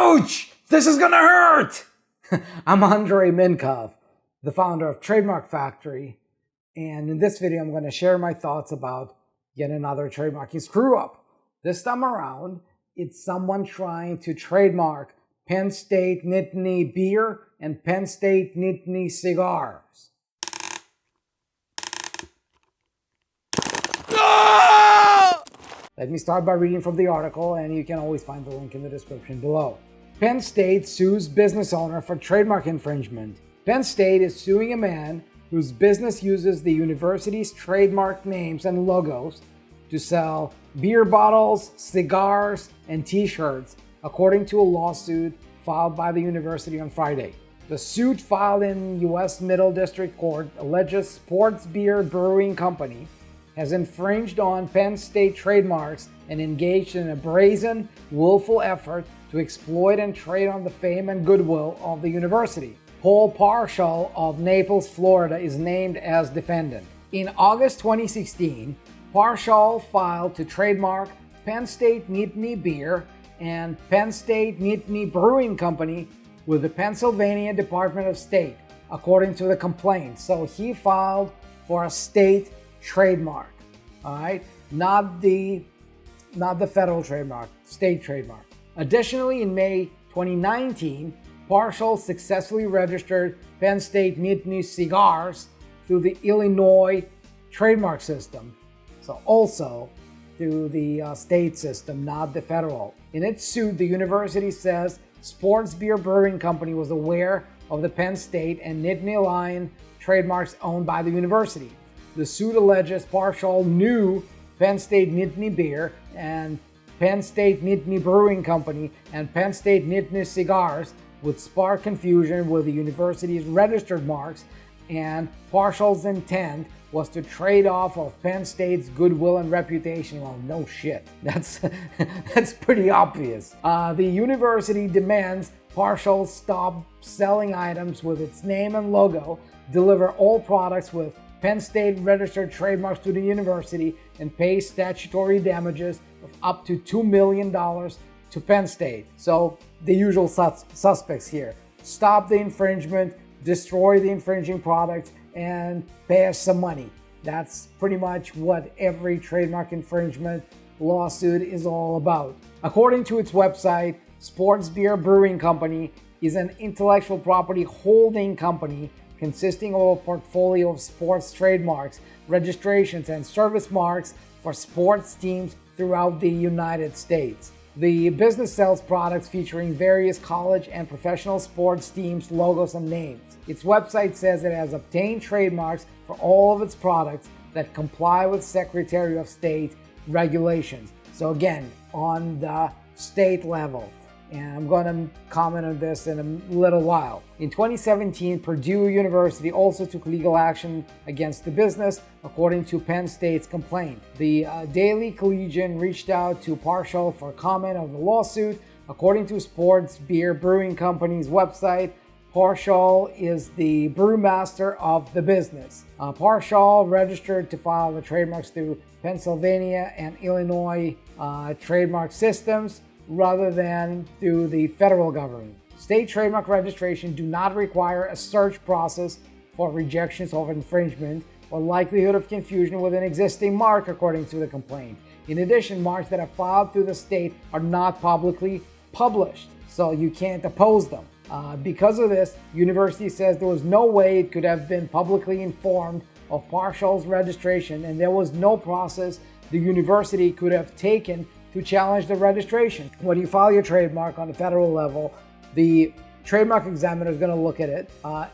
Ouch! This is gonna hurt! I'm Andrei Mincov, the founder of Trademark Factory, and in this video I'm going to share my thoughts about yet another trademarking screw-up. This time around, it's someone trying to trademark Penn State Nittany Beer and Penn State Nittany Cigars. Let me start by reading from the article, and you can always find the link in the description below. Penn State sues business owner for trademark infringement. Penn State is suing a man whose business uses the university's trademark names and logos to sell beer bottles, cigars, and t-shirts, according to a lawsuit filed by the university on Friday. The suit, filed in U.S. Middle District Court, alleges Sports Beer Brewing Company has infringed on Penn State trademarks and engaged in a brazen, willful effort to exploit and trade on the fame and goodwill of the university. Paul Parshall of Naples, Florida, is named as defendant. In August 2016, Parshall filed to trademark Penn State Nittany Beer and Penn State Nittany Brewing Company with the Pennsylvania Department of State, according to the complaint. So he filed for a state trademark, all right? Not the federal trademark, state trademark. Additionally, in May 2019, Parshall successfully registered Penn State Nittany Cigars through the Illinois trademark system. So also through the state system, not the federal. In its suit, the university says Sports Beer Brewing Company was aware of the Penn State and Nittany Lion trademarks owned by the university. The suit alleges Parshall knew Penn State Nittany Beer and Penn State Nittany Brewing Company and Penn State Nittany Cigars would spark confusion with the university's registered marks, and Parshall's intent was to trade off of Penn State's goodwill and reputation. Well, no shit. That's pretty obvious. The university demands Parshall stop selling items with its name and logo, deliver all products with Penn State registered trademarks to the university, and pay statutory damages of up to $2 million to Penn State. So the usual suspects here. Stop the infringement, destroy the infringing products, and pay us some money. That's pretty much what every trademark infringement lawsuit is all about. According to its website, Sports Beer Brewing Company is an intellectual property holding company consisting of a portfolio of sports trademarks, registrations, and service marks for sports teams throughout the United States. The business sells products featuring various college and professional sports teams, logos, and names. Its website says it has obtained trademarks for all of its products that comply with Secretary of State regulations. So again, on the state level. And I'm going to comment on this in a little while. In 2017, Purdue University also took legal action against the business, according to Penn State's complaint. The Daily Collegian reached out to Parshall for comment on the lawsuit. According to Sports Beer Brewing Company's website, Parshall is the brewmaster of the business. Parshall registered to file the trademarks through Pennsylvania and Illinois trademark systems, rather than through the federal government. State trademark registration do not require a search process for rejections of infringement or likelihood of confusion with an existing mark, according to the complaint. In addition, marks that are filed through the state are not publicly published, so you can't oppose them. Because of this, university says there was no way it could have been publicly informed of Parshall's registration, and there was no process the university could have taken to challenge the registration. When you file your trademark on the federal level, the trademark examiner is going to look at it,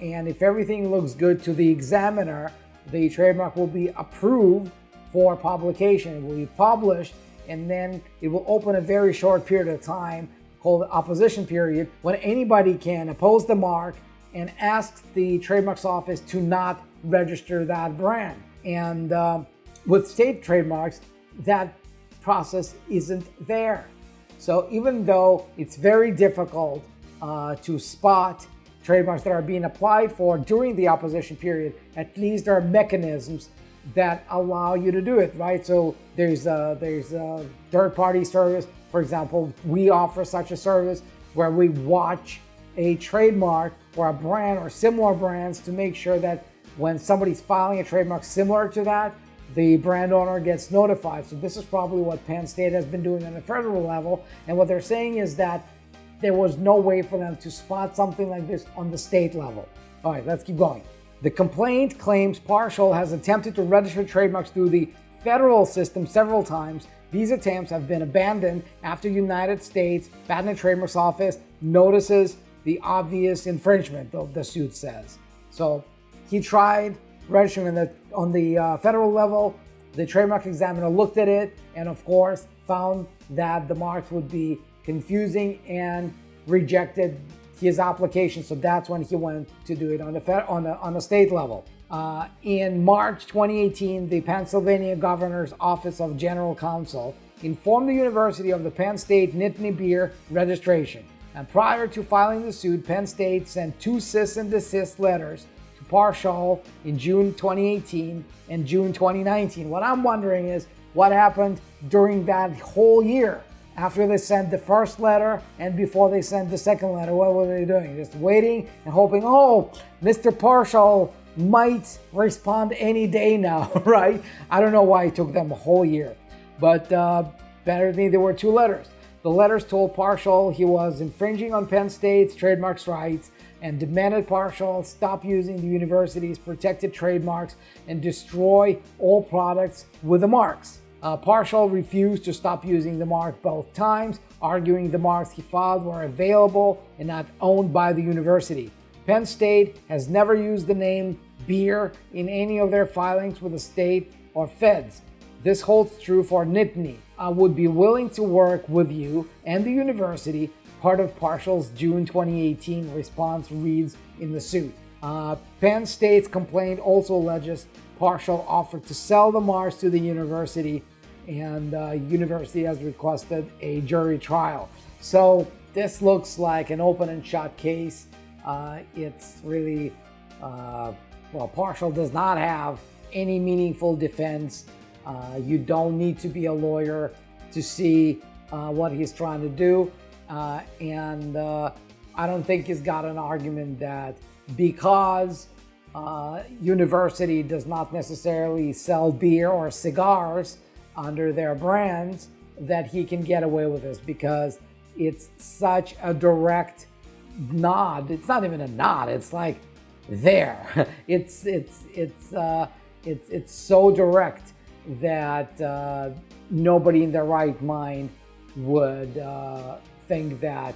and if everything looks good to the examiner, the trademark will be approved for publication. It will be published, and then it will open a very short period of time called the opposition period, when anybody can oppose the mark and ask the trademarks office to not register that brand. And with state trademarks, that process isn't there. So even though it's very difficult to spot trademarks that are being applied for during the opposition period, at least there are mechanisms that allow you to do it, right? So there's a third-party service For example, we offer such a service where we watch a trademark or a brand or similar brands to make sure that when somebody's filing a trademark similar to that, the brand owner gets notified. So this is probably what Penn State has been doing on the federal level. And what they're saying is that there was no way for them to spot something like this on the state level. All right, let's keep going. The complaint claims Partial has attempted to register trademarks through the federal system several times. These attempts have been abandoned after United States Patent and Trademarks Office notices the obvious infringement, the suit says. So he tried registering on the federal level. The trademark examiner looked at it and, of course, found that the marks would be confusing and rejected his application. So that's when he went to do it on the state level. In March 2018, the Pennsylvania Governor's Office of General Counsel informed the university of the Penn State Nittany Beer registration. And prior to filing the suit, Penn State sent 2 cease and desist letters to Partial in June 2018 and June 2019. What I'm wondering is what happened during that whole year. After they sent the first letter and before they sent the second letter, what were they doing? Just waiting and hoping, oh, Mr. Partial might respond any day now, right? I don't know why it took them a whole year, but better than there were 2 letters. The letters told Partial he was infringing on Penn State's trademarks rights and demanded Partial stop using the university's protected trademarks and destroy all products with the marks. Partial refused to stop using the mark both times, arguing the marks he filed were available and not owned by the university. Penn State has never used the name beer in any of their filings with the state or feds. This holds true for Nittany. I would be willing to work with you and the university. Part of Partial's June 2018 response reads in the suit. Penn State's complaint also alleges Partial offered to sell the marks to the university, and university has requested a jury trial. So this looks like an open and shut case. It's really, Partial does not have any meaningful defense. You don't need to be a lawyer to see what he's trying to do. And I don't think he's got an argument that because university does not necessarily sell beer or cigars under their brands, that he can get away with this, because it's such a direct nod. It's not even a nod. It's like there. It's so direct that nobody in their right mind would think that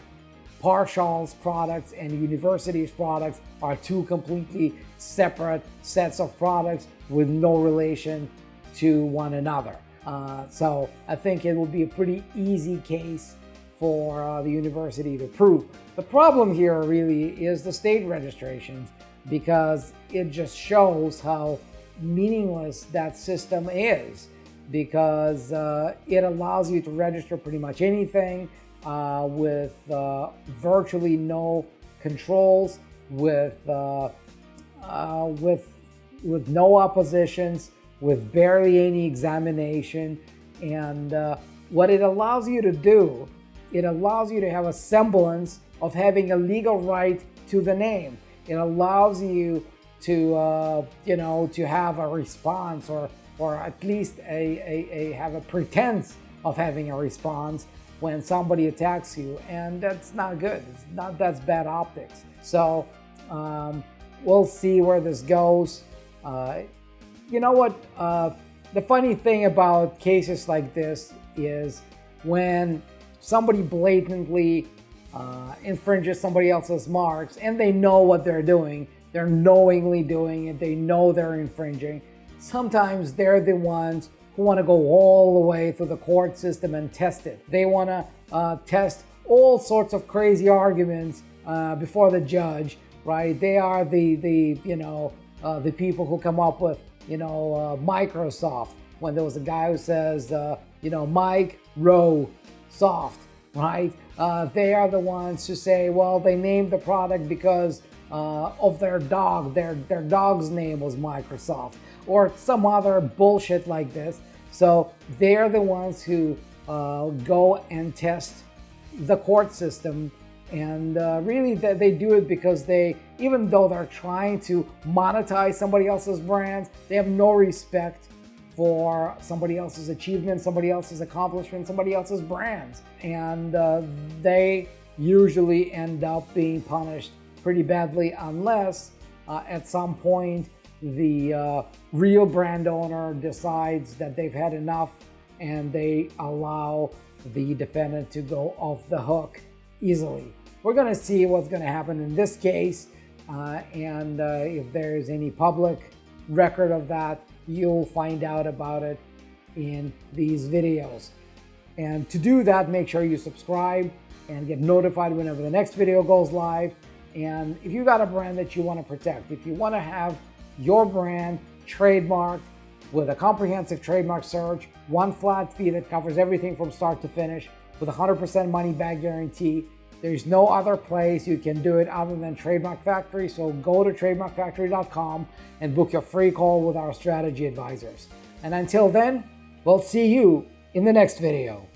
Partial's products and university's products are 2 completely separate sets of products with no relation to one another. So I think it will be a pretty easy case for the university to prove. The problem here really is the state registrations, because it just shows how meaningless that system is, because it allows you to register pretty much anything with virtually no controls, with no oppositions, with barely any examination. And what it allows you to do, it allows you to have a semblance of having a legal right to the name. It allows you to to have a response, or at least have a pretense of having a response when somebody attacks you, and that's not good. That's bad optics. So we'll see where this goes. You know what? The funny thing about cases like this is when somebody blatantly infringes somebody else's marks and they know what they're doing, they're knowingly doing it, they know they're infringing. Sometimes they're the ones who want to go all the way through the court system and test it. They want to test all sorts of crazy arguments before the judge, right? They are the people who come up with Microsoft, when there was a guy who says Mike Rowe Soft, right? They are the ones who say, well, they named the product because of their dog. Their dog's name was Microsoft, or some other bullshit like this. So they're the ones who go and test the court system. And really they do it because even though they're trying to monetize somebody else's brands, they have no respect for somebody else's achievements, somebody else's accomplishments, somebody else's brands. And they usually end up being punished pretty badly unless at some point the real brand owner decides that they've had enough and they allow the defendant to go off the hook easily. We're going to see what's going to happen in this case, and if there's any public record of that, you'll find out about it in these videos. And to do that, make sure you subscribe and get notified whenever the next video goes live. And if you got a brand that you want to protect, if you want to have your brand trademarked with a comprehensive trademark search, one flat fee that covers everything from start to finish with a 100% money back guarantee, there's no other place you can do it other than Trademark Factory. So go to trademarkfactory.com and book your free call with our strategy advisors. And until then, we'll see you in the next video.